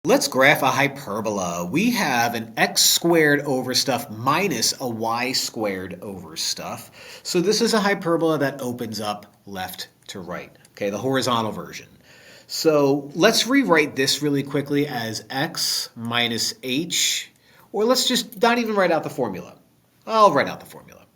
Let's graph a hyperbola. We have an x squared over stuff minus a y squared over stuff. So this is a hyperbola that opens up left to right. Okay, the horizontal version. So let's rewrite this really quickly as x minus h, or let's just not even write out the formula. I'll write out the formula.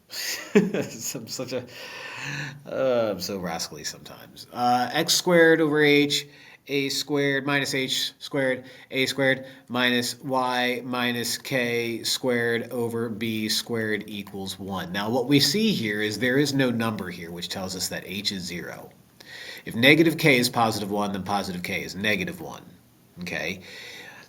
I'm so rascally sometimes. X squared over h, a squared minus h squared, a squared minus y minus k squared over b squared equals 1. Now what we see here is there is no number here, which tells us that h is 0. If negative k is positive 1, then positive k is negative 1. Okay?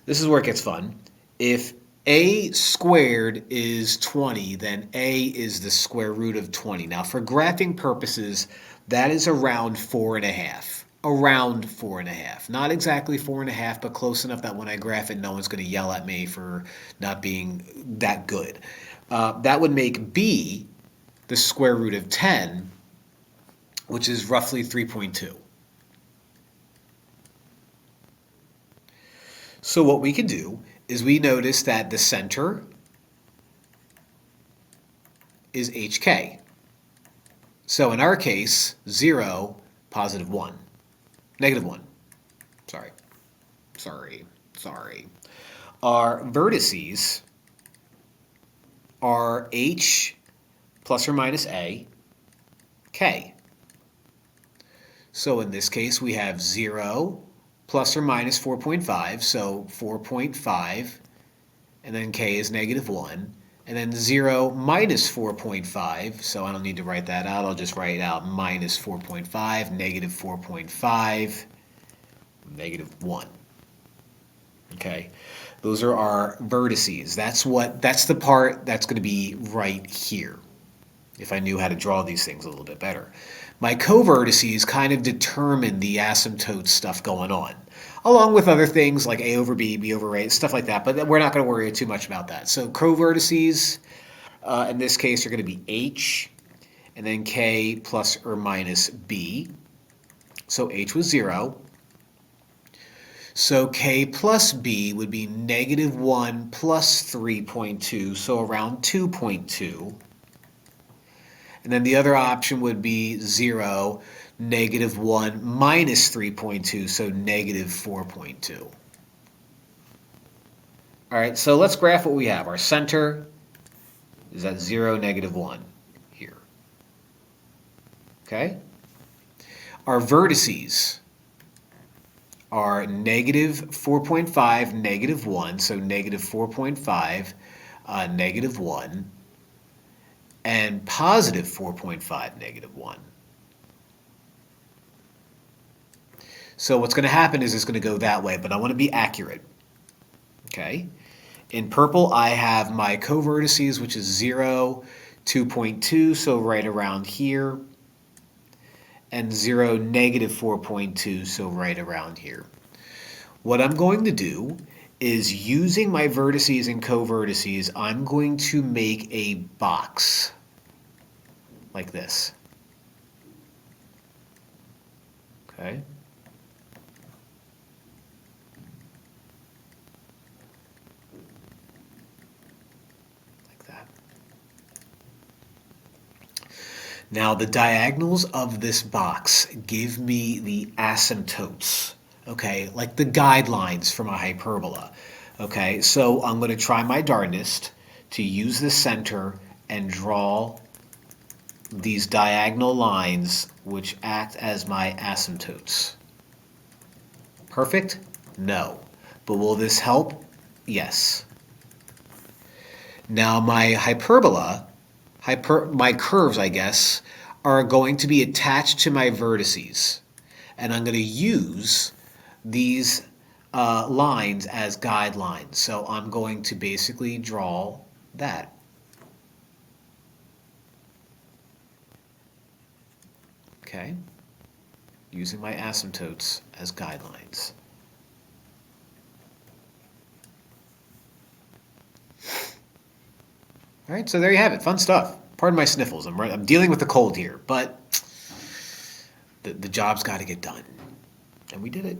This is where it gets fun. If a squared is 20, then a is the square root of 20. Now, for graphing purposes, that is around 4.5. Around 4.5. Not exactly 4.5, but close enough that when I graph it, no one's going to yell at me for not being that good. That would make b the square root of 10, which is roughly 3.2. So what we can do is we notice that the center is hk. So in our case, 0, positive 1. Negative 1. Sorry. Our vertices are h plus or minus a, k. So in this case, we have 0 plus or minus 4.5, so 4.5, and then k is negative 1, and then 0 minus 4.5, so I don't need to write that out, I'll just write out minus 4.5, negative 4.5, negative 1. Okay, those are our vertices. That's the part that's going to be right here, if I knew how to draw these things a little bit better. My covertices kind of determine the asymptote stuff going on, along with other things like a over b, b over a, stuff like that, but we're not going to worry too much about that. So covertices, in this case, are going to be h, and then k plus or minus b. So h was 0. So k plus b would be negative 1 plus 3.2, so around 2.2. And then the other option would be 0, negative 1 minus 3.2, so negative 4.2. All right, so let's graph what we have. Our center is at 0, negative 1 here. Okay? Our vertices are negative 4.5, negative 1, so negative 4.5, negative 1. And positive 4.5, negative 1. So what's going to happen is it's going to go that way, but I want to be accurate. Okay? In purple, I have my covertices, which is 0, 2.2, so right around here, and 0, negative 4.2, so right around here. What I'm going to do is, using my vertices and covertices, I'm going to make a box like this. Okay? Like that. Now, the diagonals of this box give me the asymptotes. Okay, like the guidelines from a hyperbola. Okay, so I'm going to try my darndest to use the center and draw these diagonal lines which act as my asymptotes. Perfect? No. But will this help? Yes. Now my hyperbola, my curves, I guess, are going to be attached to my vertices. And I'm going to use these lines as guidelines. So I'm going to basically draw that. Okay, using my asymptotes as guidelines. All right, so there you have it. Fun stuff. Pardon my sniffles. I'm dealing with the cold here, but the job's got to get done. And we did it.